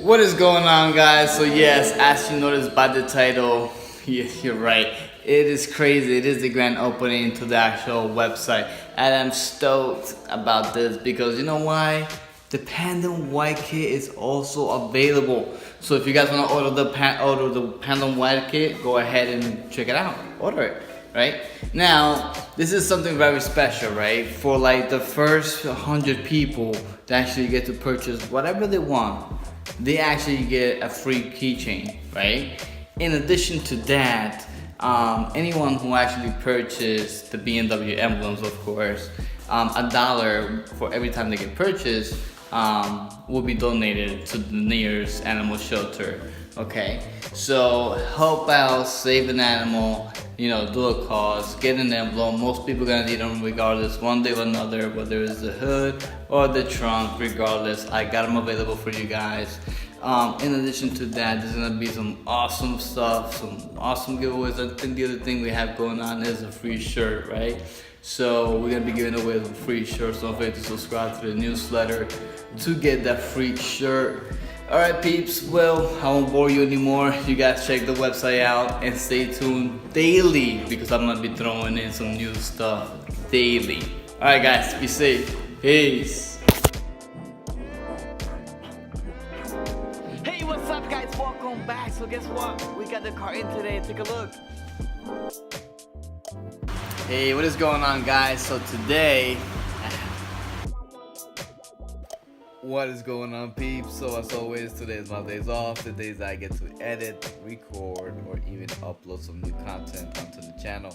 What is going on, guys? So yes, as you noticed by the title, yes, you're right, it is crazy. It is the grand opening to the actual website, and I'm stoked about this because you know why? The Pandem White Kit is also available. So if you guys want to order the Pandem White Kit, go ahead and check it out. Order it. Right now, this is something very special, right? For like the first 100 people that actually get to purchase whatever they want, they actually get a free keychain, right? In addition to that, anyone who actually purchased the BMW emblems, of course, $1 for every time they get purchased will be donated to the nearest animal shelter. Okay, so help out, save an animal, you know, do a cause, get an emblem. Most people are gonna need them regardless, one day or another, whether it's the hood or the trunk, regardless. I got them available for you guys. In addition to that, there's gonna be some awesome stuff, some awesome giveaways. I think the other thing we have going on is a free shirt, right? So we're gonna be giving away some free shirts. Don't forget to subscribe to the newsletter to get that free shirt. Alright peeps, well, I won't bore you anymore. You guys check the website out and stay tuned daily because I'm gonna be throwing in some new stuff daily. Alright guys, be safe. Peace. Hey, what's up guys? Welcome back. So guess what? We got the car in today. Take a look. Hey, what is going on, guys? So today, what is going on, peeps? So as always, today is my days off, the days I get to edit, record, or even upload some new content onto the channel.